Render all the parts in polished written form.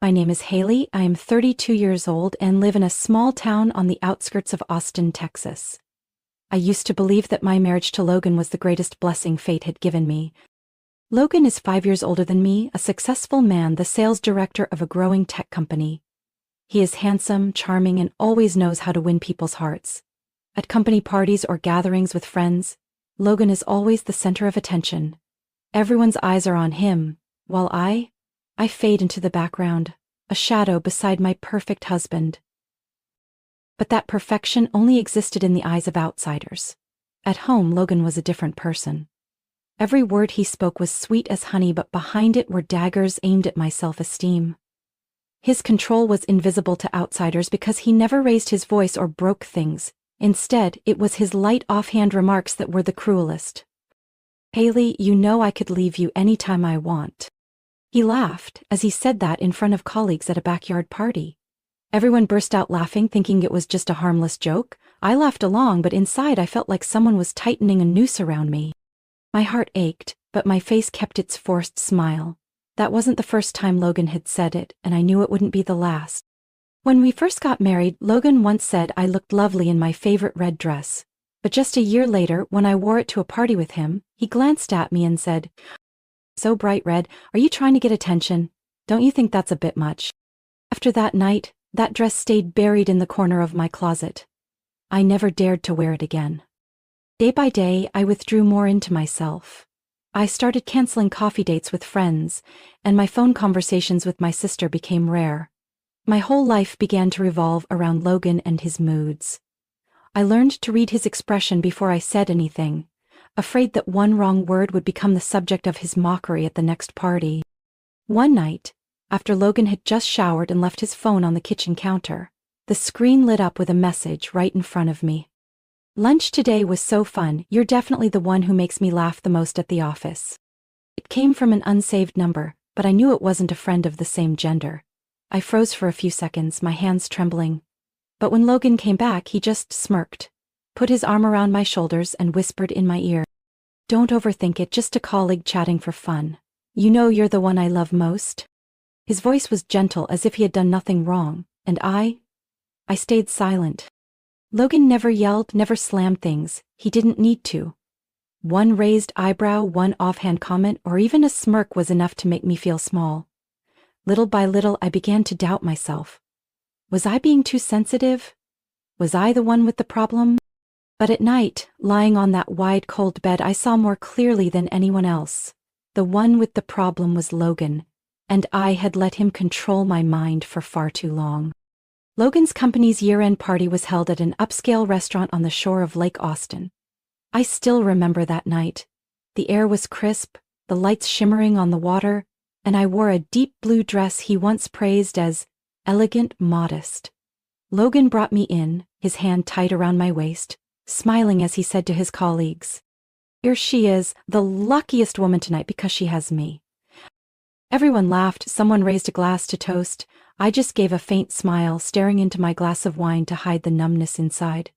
My name is Haley. I am 32 years old and live in a small town on the outskirts of Austin, Texas. I used to believe that my marriage to Logan was the greatest blessing fate had given me. Logan is 5 years older than me, a successful man, the sales director of a growing tech company. He is handsome, charming, and always knows how to win people's hearts. At company parties or gatherings with friends, Logan is always the center of attention. Everyone's eyes are on him, while I fade into the background, a shadow beside my perfect husband. But that perfection only existed in the eyes of outsiders. At home, Logan was a different person. Every word he spoke was sweet as honey, but behind it were daggers aimed at my self-esteem. His control was invisible to outsiders because he never raised his voice or broke things. Instead, it was his light offhand remarks that were the cruelest. "Haley, you know I could leave you anytime I want." He laughed as he said that in front of colleagues at a backyard party. Everyone burst out laughing, thinking it was just a harmless joke. I laughed along, but inside I felt like someone was tightening a noose around me. My heart ached, but my face kept its forced smile. That wasn't the first time Logan had said it, and I knew it wouldn't be the last. When we first got married, Logan once said I looked lovely in my favorite red dress. But just a year later, when I wore it to a party with him, he glanced at me and said, "So bright red, are you trying to get attention? Don't you think that's a bit much?" After that night, that dress stayed buried in the corner of my closet. I never dared to wear it again. Day by day, I withdrew more into myself. I started canceling coffee dates with friends, and my phone conversations with my sister became rare. My whole life began to revolve around Logan and his moods. I learned to read his expression before I said anything, afraid that one wrong word would become the subject of his mockery at the next party. One night, after Logan had just showered and left his phone on the kitchen counter, the screen lit up with a message right in front of me. "Lunch today was so fun. You're definitely the one who makes me laugh the most at the office." It came from an unsaved number, but I knew it wasn't a friend of the same gender. I froze for a few seconds, my hands trembling. But when Logan came back, he just smirked, put his arm around my shoulders and whispered in my ear, "Don't overthink it, just a colleague chatting for fun. You know you're the one I love most." His voice was gentle, as if he had done nothing wrong, and I stayed silent. Logan never yelled, never slammed things. He didn't need to. One raised eyebrow, one offhand comment, or even a smirk was enough to make me feel small. Little by little, I began to doubt myself. Was I being too sensitive? Was I the one with the problem? But at night, lying on that wide, cold bed, I saw more clearly than anyone else. The one with the problem was Logan, and I had let him control my mind for far too long. Logan's company's year-end party was held at an upscale restaurant on the shore of Lake Austin. I still remember that night. The air was crisp, the lights shimmering on the water, and I wore a deep blue dress he once praised as elegant, modest. Logan brought me in, his hand tight around my waist, smiling as he said to his colleagues, "Here she is, the luckiest woman tonight because she has me." Everyone laughed, someone raised a glass to toast. I just gave a faint smile, staring into my glass of wine to hide the numbness inside.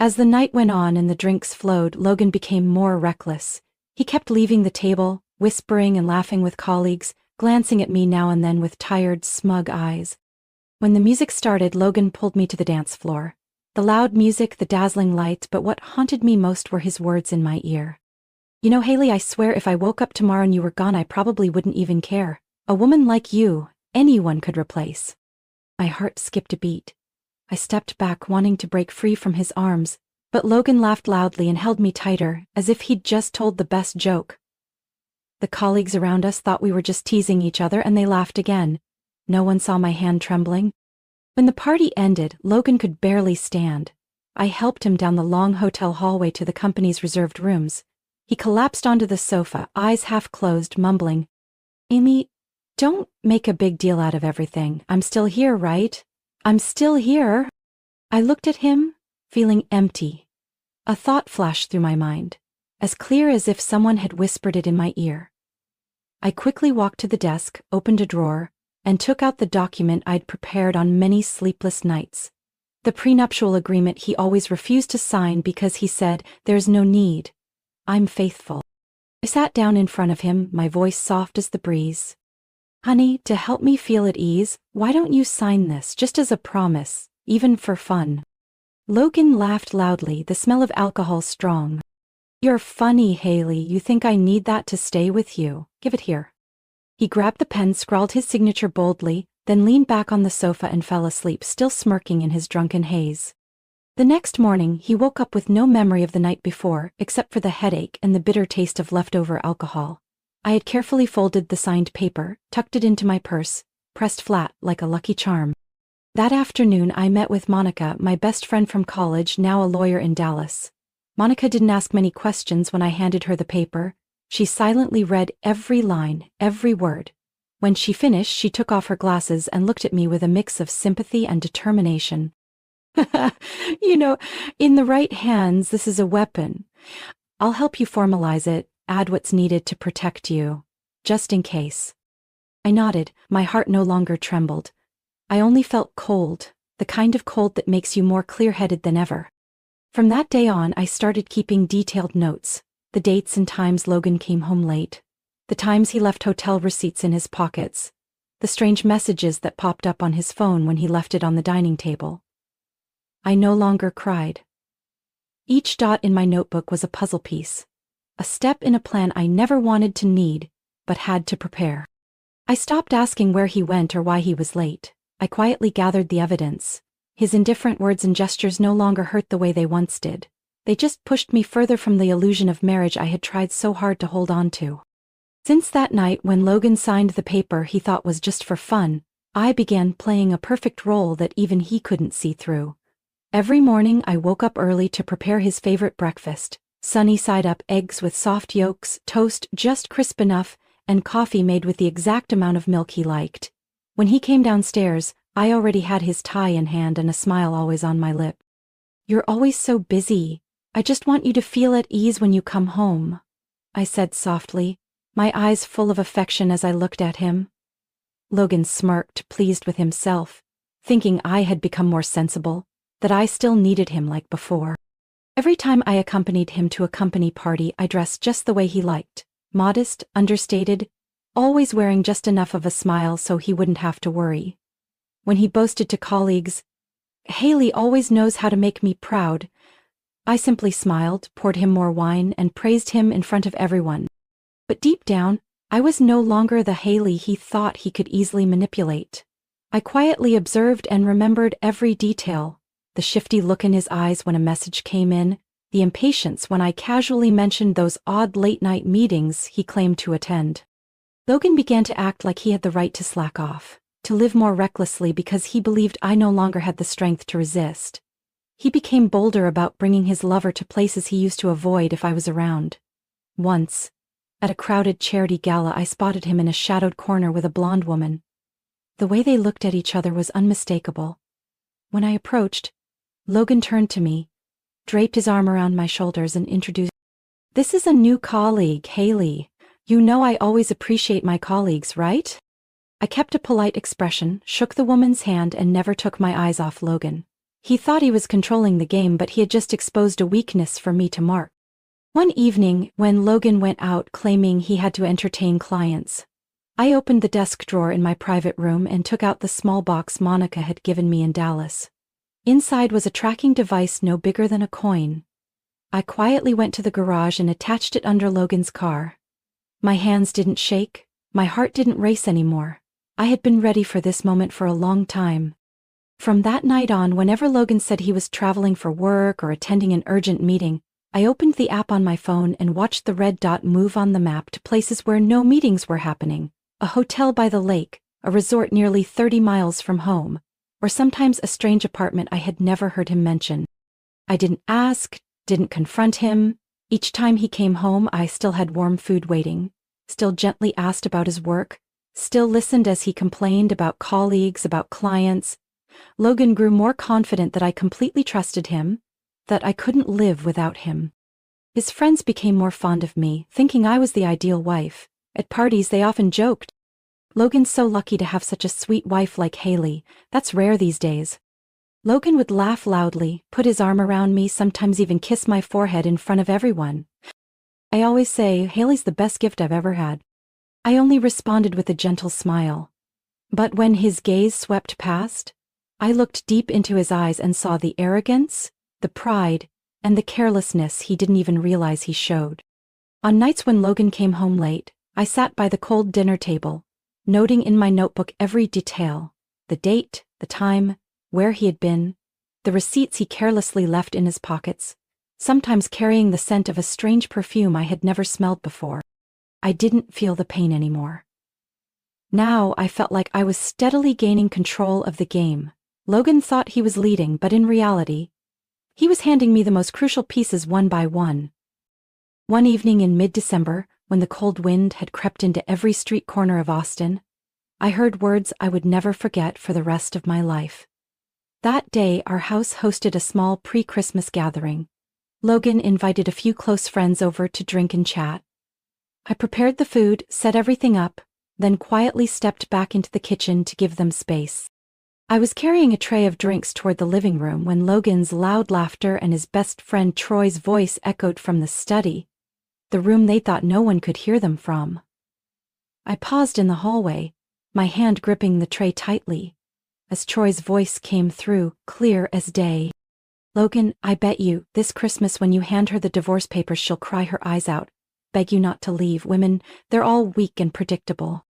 As the night went on and the drinks flowed, Logan became more reckless. He kept leaving the table, whispering and laughing with colleagues, glancing at me now and then with tired, smug eyes. When the music started, Logan pulled me to the dance floor. The loud music, the dazzling lights, but what haunted me most were his words in my ear. "You know, Haley, I swear if I woke up tomorrow and you were gone, I probably wouldn't even care. A woman like you, anyone could replace." My heart skipped a beat. I stepped back, wanting to break free from his arms, but Logan laughed loudly and held me tighter, as if he'd just told the best joke. The colleagues around us thought we were just teasing each other, and they laughed again. No one saw my hand trembling. When the party ended, Logan could barely stand. I helped him down the long hotel hallway to the company's reserved rooms. He collapsed onto the sofa, eyes half closed, mumbling, "Amy, don't make a big deal out of everything. I'm still here, right? I'm still here." I looked at him, feeling empty. A thought flashed through my mind, as clear as if someone had whispered it in my ear. I quickly walked to the desk, opened a drawer, and took out the document I'd prepared on many sleepless nights. The prenuptial agreement he always refused to sign because he said, "There's no need. I'm faithful." I sat down in front of him, my voice soft as the breeze. Honey, to help me feel at ease, why don't you sign this just as a promise, even for fun? Logan laughed loudly, the smell of alcohol strong. You're funny, Haley. You think I need that to stay with you? Give it here. He grabbed the pen, scrawled his signature boldly, then leaned back on the sofa and fell asleep, still smirking in his drunken haze. The next morning, he woke up with no memory of the night before, except for the headache and the bitter taste of leftover alcohol. I had carefully folded the signed paper, tucked it into my purse, pressed flat like a lucky charm. That afternoon I met with Monica, my best friend from college, now a lawyer in Dallas. Monica didn't ask many questions when I handed her the paper. She silently read every line, every word. When she finished, she took off her glasses and looked at me with a mix of sympathy and determination. You know, in the right hands, this is a weapon. I'll help you formalize it, add what's needed to protect you. Just in case. I nodded, my heart no longer trembled. I only felt cold, the kind of cold that makes you more clear-headed than ever. From that day on, I started keeping detailed notes, the dates and times Logan came home late, the times he left hotel receipts in his pockets, the strange messages that popped up on his phone when he left it on the dining table. I no longer cried. Each dot in my notebook was a puzzle piece, a step in a plan I never wanted to need, but had to prepare. I stopped asking where he went or why he was late. I quietly gathered the evidence. His indifferent words and gestures no longer hurt the way they once did. They just pushed me further from the illusion of marriage I had tried so hard to hold on to. Since that night when Logan signed the paper he thought was just for fun, I began playing a perfect role that even he couldn't see through. Every morning I woke up early to prepare his favorite breakfast, sunny-side-up eggs with soft yolks, toast just crisp enough, and coffee made with the exact amount of milk he liked. When he came downstairs, I already had his tie in hand and a smile always on my lip. You're always so busy. I just want you to feel at ease when you come home, I said softly, my eyes full of affection as I looked at him. Logan smirked, pleased with himself, thinking I had become more sensible, that I still needed him like before. Every time I accompanied him to a company party, I dressed just the way he liked, modest, understated, always wearing just enough of a smile so he wouldn't have to worry. When he boasted to colleagues, "Haley always knows how to make me proud," I simply smiled, poured him more wine, and praised him in front of everyone. But deep down, I was no longer the Haley he thought he could easily manipulate. I quietly observed and remembered every detail, the shifty look in his eyes when a message came in, the impatience when I casually mentioned those odd late-night meetings he claimed to attend. Logan began to act like he had the right to slack off, to live more recklessly because he believed I no longer had the strength to resist. He became bolder about bringing his lover to places he used to avoid if I was around. Once, at a crowded charity gala, I spotted him in a shadowed corner with a blonde woman. The way they looked at each other was unmistakable. When I approached, Logan turned to me, draped his arm around my shoulders and introduced, "This is a new colleague, Haley. You know I always appreciate my colleagues, right?" I kept a polite expression, shook the woman's hand, and never took my eyes off Logan. He thought he was controlling the game, but he had just exposed a weakness for me to mark. One evening, when Logan went out claiming he had to entertain clients, I opened the desk drawer in my private room and took out the small box Monica had given me in Dallas. Inside was a tracking device no bigger than a coin. I quietly went to the garage and attached it under Logan's car. My hands didn't shake, my heart didn't race anymore. I had been ready for this moment for a long time. From that night on, whenever Logan said he was traveling for work or attending an urgent meeting, I opened the app on my phone and watched the red dot move on the map to places where no meetings were happening, a hotel by the lake, a resort nearly 30 miles from home, or sometimes a strange apartment I had never heard him mention. I didn't ask, didn't confront him. Each time he came home, I still had warm food waiting, still gently asked about his work, still listened as he complained about colleagues, about clients. Logan grew more confident that I completely trusted him, that I couldn't live without him. His friends became more fond of me, thinking I was the ideal wife. At parties they often joked, "Logan's so lucky to have such a sweet wife like Haley. That's rare these days." Logan would laugh loudly, put his arm around me, sometimes even kiss my forehead in front of everyone. I always say, Haley's the best gift I've ever had. I only responded with a gentle smile. But when his gaze swept past, I looked deep into his eyes and saw the arrogance, the pride, and the carelessness he didn't even realize he showed. On nights when Logan came home late, I sat by the cold dinner table, noting in my notebook every detail: the date, the time, where he had been, the receipts he carelessly left in his pockets, sometimes carrying the scent of a strange perfume I had never smelled before. I didn't feel the pain anymore. Now I felt like I was steadily gaining control of the game. Logan thought he was leading, but in reality, he was handing me the most crucial pieces one by one. One evening in mid-December, when the cold wind had crept into every street corner of Austin, I heard words I would never forget for the rest of my life. That day, our house hosted a small pre-Christmas gathering. Logan invited a few close friends over to drink and chat. I prepared the food, set everything up, then quietly stepped back into the kitchen to give them space. I was carrying a tray of drinks toward the living room when Logan's loud laughter and his best friend Troy's voice echoed from the study, the room they thought no one could hear them from. I paused in the hallway, my hand gripping the tray tightly, as Troy's voice came through, clear as day. "Logan, I bet you, this Christmas when you hand her the divorce papers she'll cry her eyes out. Beg you not to leave. Women, they're all weak and predictable."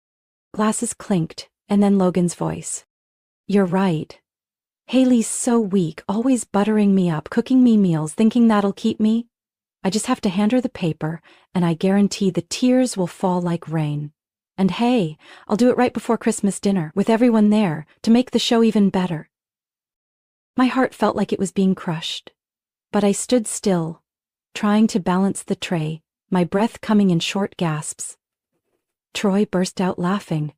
Glasses clinked, and then Logan's voice. "You're right. Haley's so weak, always buttering me up, cooking me meals, thinking that'll keep me. I just have to hand her the paper, and I guarantee the tears will fall like rain. And hey, I'll do it right before Christmas dinner, with everyone there, to make the show even better." My heart felt like it was being crushed. But I stood still, trying to balance the tray, my breath coming in short gasps. Troy burst out laughing.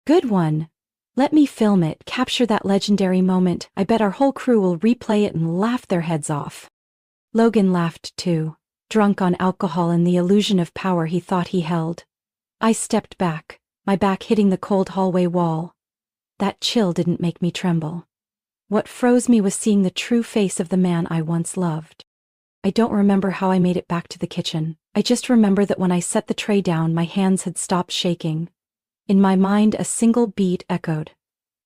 "Good one. Let me film it, capture that legendary moment. I bet our whole crew will replay it and laugh their heads off." Logan laughed too, drunk on alcohol and the illusion of power he thought he held. I stepped back, my back hitting the cold hallway wall. That chill didn't make me tremble. What froze me was seeing the true face of the man I once loved. I don't remember how I made it back to the kitchen. I just remember that when I set the tray down, my hands had stopped shaking. In my mind, a single beat echoed.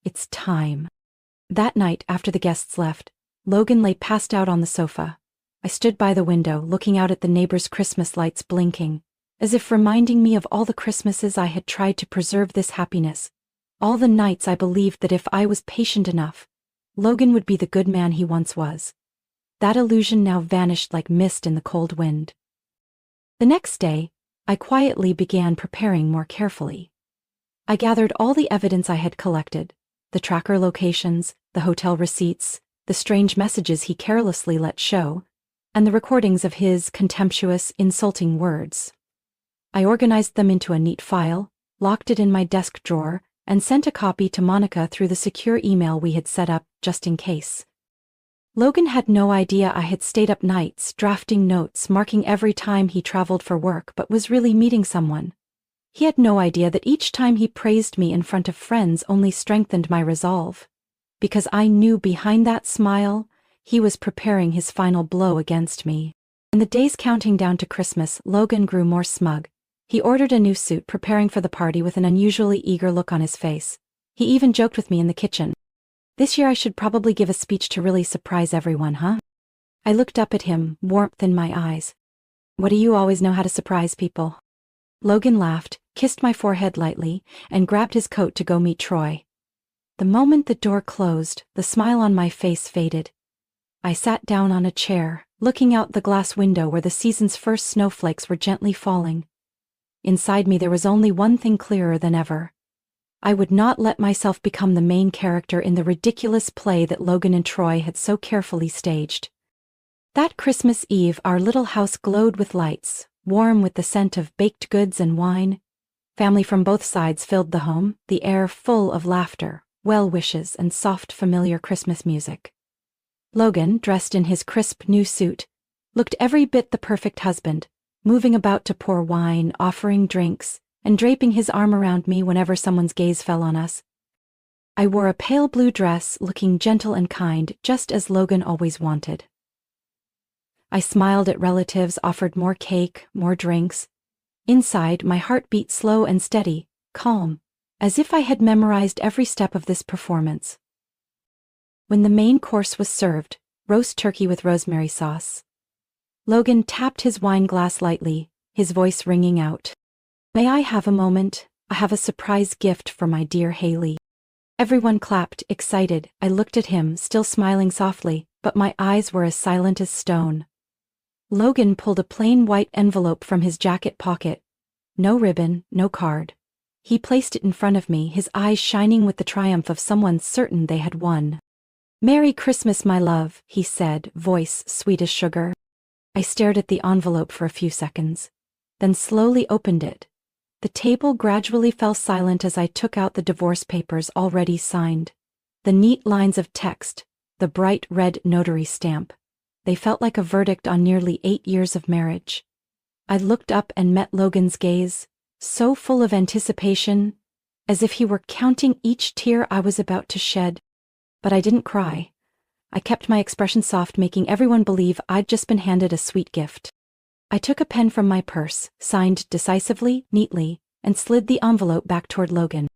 It's time. That night, after the guests left, Logan lay passed out on the sofa. I stood by the window, looking out at the neighbors' Christmas lights blinking, as if reminding me of all the Christmases I had tried to preserve this happiness, all the nights I believed that if I was patient enough, Logan would be the good man he once was. That illusion now vanished like mist in the cold wind. The next day, I quietly began preparing more carefully. I gathered all the evidence I had collected, the tracker locations, the hotel receipts, the strange messages he carelessly let show, and the recordings of his contemptuous, insulting words. I organized them into a neat file, locked it in my desk drawer, and sent a copy to Monica through the secure email we had set up just in case. Logan had no idea I had stayed up nights, drafting notes, marking every time he traveled for work, but was really meeting someone. He had no idea that each time he praised me in front of friends only strengthened my resolve, because I knew behind that smile, he was preparing his final blow against me. In the days counting down to Christmas, Logan grew more smug. He ordered a new suit, preparing for the party with an unusually eager look on his face. He even joked with me in the kitchen. "This year I should probably give a speech to really surprise everyone, huh?" I looked up at him, warmth in my eyes. "What do you always know how to surprise people?" Logan laughed, kissed my forehead lightly, and grabbed his coat to go meet Troy. The moment the door closed, the smile on my face faded. I sat down on a chair, looking out the glass window where the season's first snowflakes were gently falling. Inside me there was only one thing clearer than ever. I would not let myself become the main character in the ridiculous play that Logan and Troy had so carefully staged. That Christmas Eve, our little house glowed with lights, warm with the scent of baked goods and wine. Family from both sides filled the home, the air full of laughter, well wishes, and soft, familiar Christmas music. Logan, dressed in his crisp new suit, looked every bit the perfect husband, moving about to pour wine, offering drinks, and draping his arm around me whenever someone's gaze fell on us. I wore a pale blue dress, looking gentle and kind, just as Logan always wanted. I smiled at relatives, offered more cake, more drinks, Inside, my heart beat slow and steady, calm, as if I had memorized every step of this performance. When the main course was served, roast turkey with rosemary sauce, Logan tapped his wine glass lightly, his voice ringing out. "May I have a moment? I have a surprise gift for my dear Haley." Everyone clapped, excited. I looked at him, still smiling softly, but my eyes were as silent as stone. Logan pulled a plain white envelope from his jacket pocket. No ribbon, no card. He placed it in front of me, his eyes shining with the triumph of someone certain they had won. "Merry Christmas, my love," he said, voice sweet as sugar. I stared at the envelope for a few seconds, then slowly opened it. The table gradually fell silent as I took out the divorce papers already signed. The neat lines of text, the bright red notary stamp. They felt like a verdict on nearly 8 years of marriage. I looked up and met Logan's gaze, so full of anticipation, as if he were counting each tear I was about to shed. But I didn't cry. I kept my expression soft, making everyone believe I'd just been handed a sweet gift. I took a pen from my purse, signed decisively, neatly, and slid the envelope back toward Logan.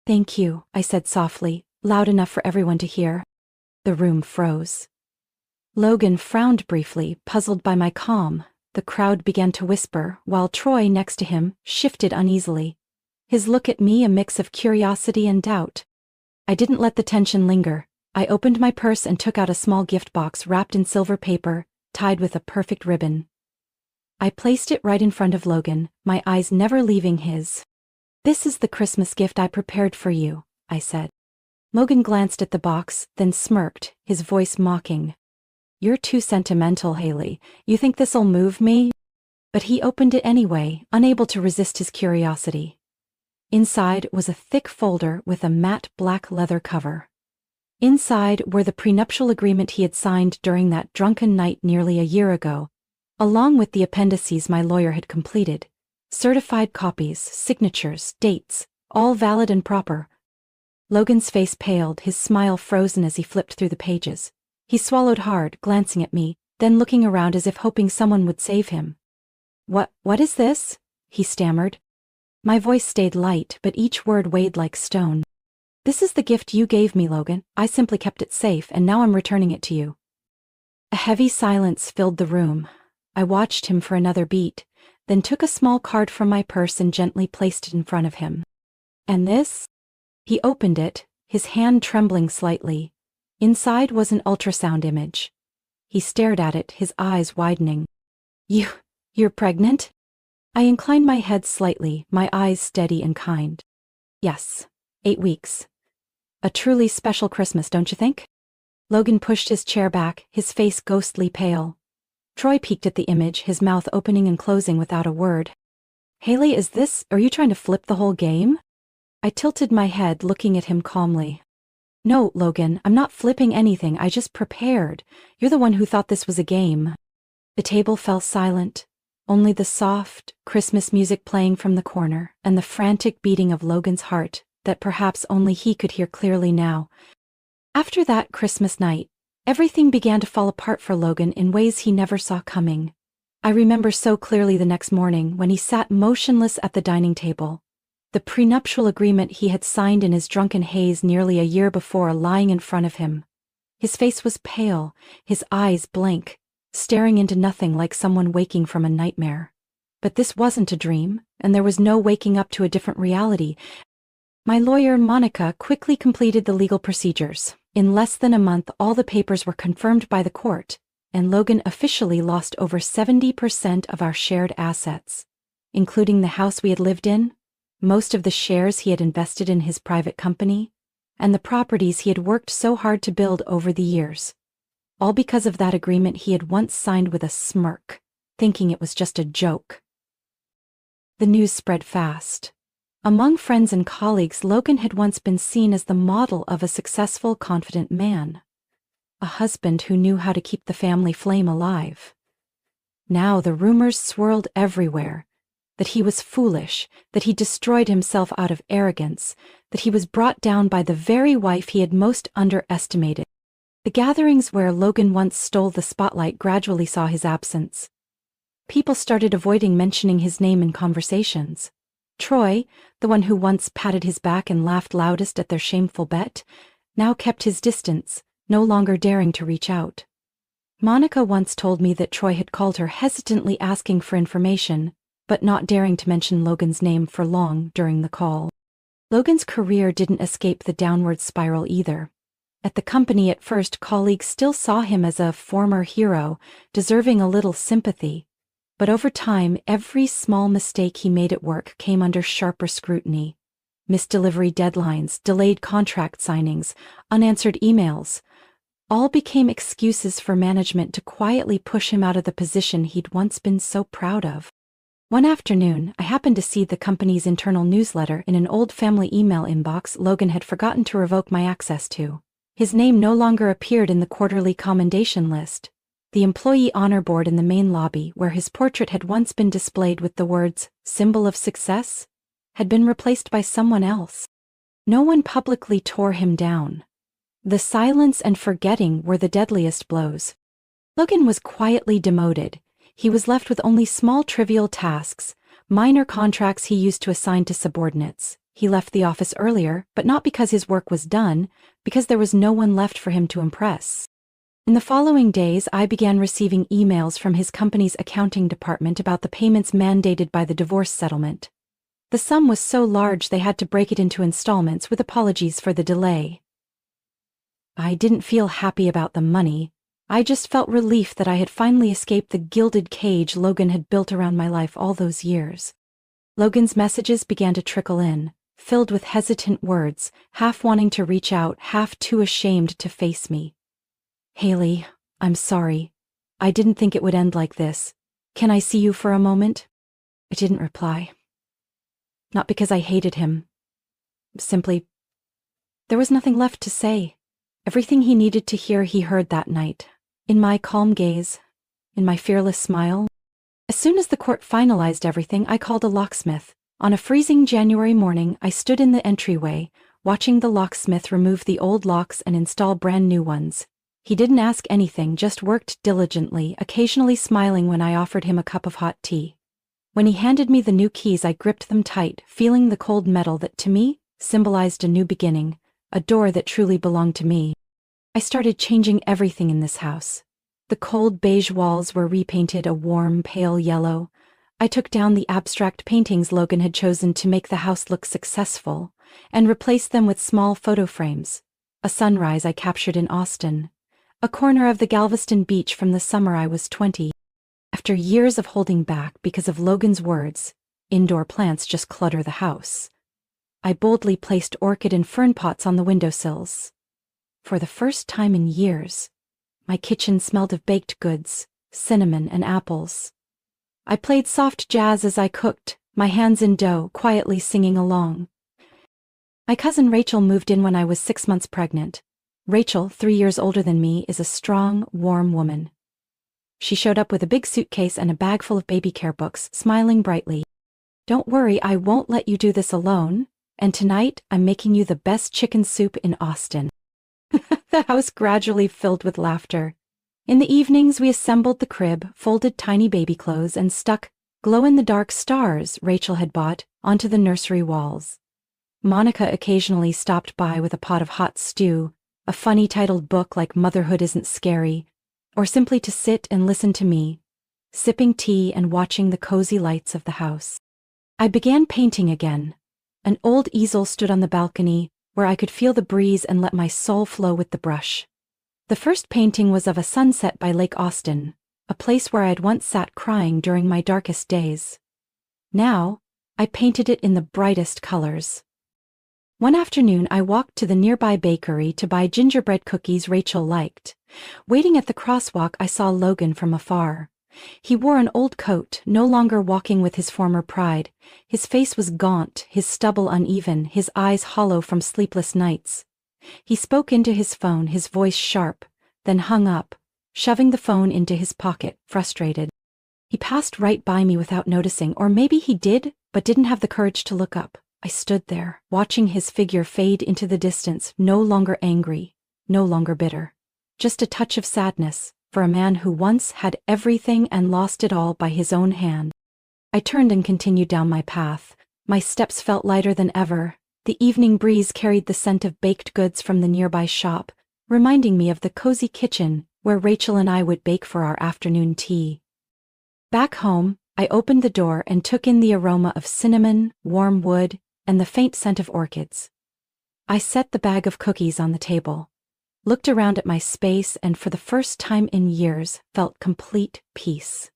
"Thank you," I said softly, loud enough for everyone to hear. The room froze. Logan frowned briefly, puzzled by my calm. The crowd began to whisper, while Troy, next to him, shifted uneasily. His look at me a mix of curiosity and doubt. I didn't let the tension linger. I opened my purse and took out a small gift box wrapped in silver paper, tied with a perfect ribbon. I placed it right in front of Logan, my eyes never leaving his. "This is the Christmas gift I prepared for you," I said. Logan glanced at the box, then smirked, his voice mocking. "You're too sentimental, Haley. You think this'll move me?" But he opened it anyway, unable to resist his curiosity. Inside was a thick folder with a matte black leather cover. Inside were the prenuptial agreement he had signed during that drunken night nearly a year ago, along with the appendices my lawyer had completed. Certified copies, signatures, dates, all valid and proper. Logan's face paled, his smile frozen as he flipped through the pages. He swallowed hard, glancing at me, then looking around as if hoping someone would save him. What is this?" he stammered. My voice stayed light, but each word weighed like stone. "This is the gift you gave me, Logan. I simply kept it safe, and now I'm returning it to you." A heavy silence filled the room. I watched him for another beat, then took a small card from my purse and gently placed it in front of him. "And this?" He opened it, his hand trembling slightly. Inside was an ultrasound image. He stared at it, his eyes widening. You're pregnant?" I inclined my head slightly, my eyes steady and kind. "Yes, 8 weeks. A truly special Christmas, don't you think?" Logan pushed his chair back, his face ghostly pale. Troy peeked at the image, his mouth opening and closing without a word. "Haley, are you trying to flip the whole game?" I tilted my head, looking at him calmly. "No, Logan, I'm not flipping anything, I just prepared. You're the one who thought this was a game." The table fell silent, only the soft, Christmas music playing from the corner, and the frantic beating of Logan's heart, that perhaps only he could hear clearly now. After that Christmas night, everything began to fall apart for Logan in ways he never saw coming. I remember so clearly the next morning when he sat motionless at the dining table. The prenuptial agreement he had signed in his drunken haze nearly a year before lying in front of him. His face was pale, his eyes blank, staring into nothing like someone waking from a nightmare. But this wasn't a dream, and there was no waking up to a different reality. My lawyer, Monica, quickly completed the legal procedures. In less than a month, all the papers were confirmed by the court, and Logan officially lost over 70% of our shared assets, including the house we had lived in, most of the shares he had invested in his private company, and the properties he had worked so hard to build over the years. All because of that agreement he had once signed with a smirk, thinking it was just a joke. The news spread fast. Among friends and colleagues, Logan had once been seen as the model of a successful, confident man. A husband who knew how to keep the family flame alive. Now the rumors swirled everywhere, that he was foolish, that he destroyed himself out of arrogance, that he was brought down by the very wife he had most underestimated. The gatherings where Logan once stole the spotlight gradually saw his absence. People started avoiding mentioning his name in conversations. Troy, the one who once patted his back and laughed loudest at their shameful bet, now kept his distance, no longer daring to reach out. Monica once told me that Troy had called her hesitantly asking for information, but not daring to mention Logan's name for long during the call. Logan's career didn't escape the downward spiral either. At the company at first, colleagues still saw him as a former hero, deserving a little sympathy. But over time, every small mistake he made at work came under sharper scrutiny. Missed delivery deadlines, delayed contract signings, unanswered emails, all became excuses for management to quietly push him out of the position he'd once been so proud of. One afternoon, I happened to see the company's internal newsletter in an old family email inbox Logan had forgotten to revoke my access to. His name no longer appeared in the quarterly commendation list. The employee honor board in the main lobby, where his portrait had once been displayed with the words, "Symbol of Success," had been replaced by someone else. No one publicly tore him down. The silence and forgetting were the deadliest blows. Logan was quietly demoted. He was left with only small trivial tasks, minor contracts he used to assign to subordinates. He left the office earlier, but not because his work was done, because there was no one left for him to impress. In the following days, I began receiving emails from his company's accounting department about the payments mandated by the divorce settlement. The sum was so large they had to break it into installments with apologies for the delay. I didn't feel happy about the money. I just felt relief that I had finally escaped the gilded cage Logan had built around my life all those years. Logan's messages began to trickle in, filled with hesitant words, half wanting to reach out, half too ashamed to face me. "Haley, I'm sorry. I didn't think it would end like this. Can I see you for a moment?" I didn't reply. Not because I hated him. Simply, there was nothing left to say. Everything he needed to hear he heard that night. In my calm gaze, in my fearless smile. As soon as the court finalized everything, I called a locksmith. On a freezing January morning, I stood in the entryway, watching the locksmith remove the old locks and install brand new ones. He didn't ask anything, just worked diligently, occasionally smiling when I offered him a cup of hot tea. When he handed me the new keys, I gripped them tight, feeling the cold metal that, to me, symbolized a new beginning, a door that truly belonged to me. I started changing everything in this house. The cold beige walls were repainted a warm, pale yellow. I took down the abstract paintings Logan had chosen to make the house look successful, and replaced them with small photo frames. A sunrise I captured in Austin. A corner of the Galveston beach from the summer I was 20. After years of holding back because of Logan's words, indoor plants just clutter the house, I boldly placed orchid and fern pots on the windowsills. For the first time in years, my kitchen smelled of baked goods, cinnamon and apples. I played soft jazz as I cooked, my hands in dough, quietly singing along. My cousin Rachel moved in when I was 6 months pregnant. Rachel, 3 years older than me, is a strong, warm woman. She showed up with a big suitcase and a bag full of baby care books, smiling brightly. "Don't worry, I won't let you do this alone, and tonight I'm making you the best chicken soup in Austin." The house gradually filled with laughter. In the evenings, we assembled the crib, folded tiny baby clothes, and stuck glow-in-the-dark stars Rachel had bought onto the nursery walls. Monica occasionally stopped by with a pot of hot stew, a funny titled book like Motherhood Isn't Scary, or simply to sit and listen to me, sipping tea and watching the cozy lights of the house. I began painting again. An old easel stood on the balcony, where I could feel the breeze and let my soul flow with the brush. The first painting was of a sunset by Lake Austin, a place where I had once sat crying during my darkest days. Now, I painted it in the brightest colors. One afternoon, I walked to the nearby bakery to buy gingerbread cookies Rachel liked. Waiting at the crosswalk, I saw Logan from afar. He wore an old coat, no longer walking with his former pride. His face was gaunt, his stubble uneven, his eyes hollow from sleepless nights. He spoke into his phone, his voice sharp, then hung up, shoving the phone into his pocket, frustrated. He passed right by me without noticing, or maybe he did, but didn't have the courage to look up. I stood there, watching his figure fade into the distance, no longer angry, no longer bitter. Just a touch of sadness, for a man who once had everything and lost it all by his own hand. I turned and continued down my path. My steps felt lighter than ever. The evening breeze carried the scent of baked goods from the nearby shop, reminding me of the cozy kitchen where Rachel and I would bake for our afternoon tea. Back home, I opened the door and took in the aroma of cinnamon, warm wood, and the faint scent of orchids. I set the bag of cookies on the table, looked around at my space, and for the first time in years felt complete peace.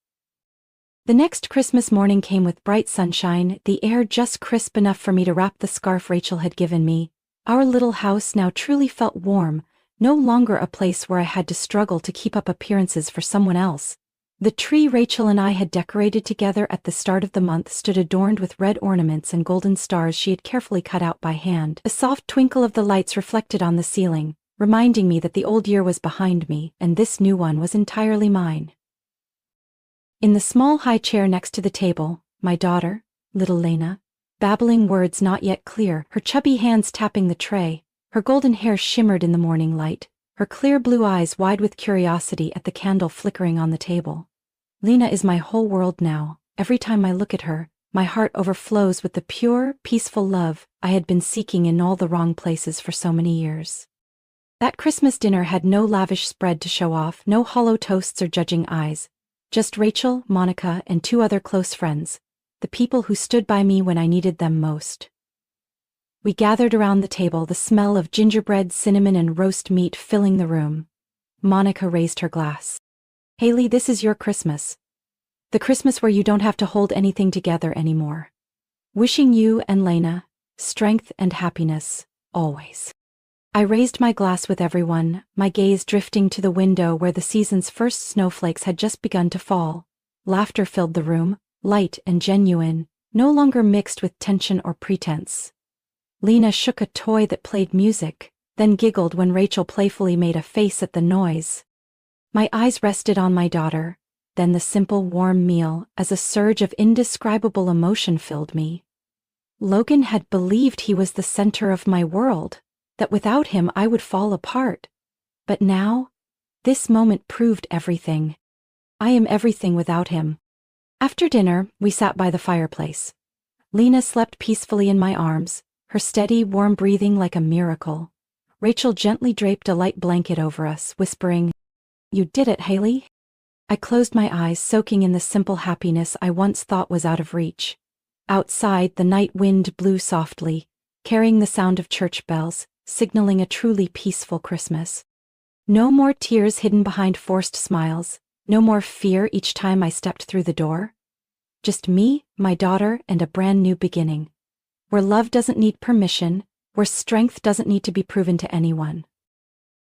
The next Christmas morning came with bright sunshine, the air just crisp enough for me to wrap the scarf Rachel had given me. Our little house now truly felt warm, no longer a place where I had to struggle to keep up appearances for someone else. The tree Rachel and I had decorated together at the start of the month stood adorned with red ornaments and golden stars she had carefully cut out by hand. The soft twinkle of the lights reflected on the ceiling, reminding me that the old year was behind me and this new one was entirely mine. In the small high chair next to the table, my daughter, little Lena, babbling words not yet clear, her chubby hands tapping the tray, her golden hair shimmered in the morning light, her clear blue eyes wide with curiosity at the candle flickering on the table. Lena is my whole world now. Every time I look at her, my heart overflows with the pure, peaceful love I had been seeking in all the wrong places for so many years. That Christmas dinner had no lavish spread to show off, no hollow toasts or judging eyes. Just Rachel, Monica, and 2 other close friends, the people who stood by me when I needed them most. We gathered around the table, the smell of gingerbread, cinnamon, and roast meat filling the room. Monica raised her glass. "Haley, this is your Christmas. The Christmas where you don't have to hold anything together anymore. Wishing you and Lena strength and happiness, always." I raised my glass with everyone, my gaze drifting to the window where the season's first snowflakes had just begun to fall. Laughter filled the room, light and genuine, no longer mixed with tension or pretense. Lena shook a toy that played music, then giggled when Rachel playfully made a face at the noise. My eyes rested on my daughter, then the simple warm meal as a surge of indescribable emotion filled me. Logan had believed he was the center of my world, that without him I would fall apart. But now, this moment proved everything. I am everything without him. After dinner, we sat by the fireplace. Lena slept peacefully in my arms, her steady, warm breathing like a miracle. Rachel gently draped a light blanket over us, whispering, "You did it, Haley." I closed my eyes, soaking in the simple happiness I once thought was out of reach. Outside, the night wind blew softly, carrying the sound of church bells, signaling a truly peaceful Christmas. No more tears hidden behind forced smiles, no more fear each time I stepped through the door. Just me, my daughter, and a brand new beginning. Where love doesn't need permission, where strength doesn't need to be proven to anyone.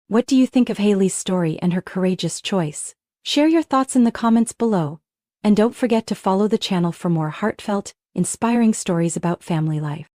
What do you think of Haley's story and her courageous choice? Share your thoughts in the comments below, and don't forget to follow the channel for more heartfelt, inspiring stories about family life.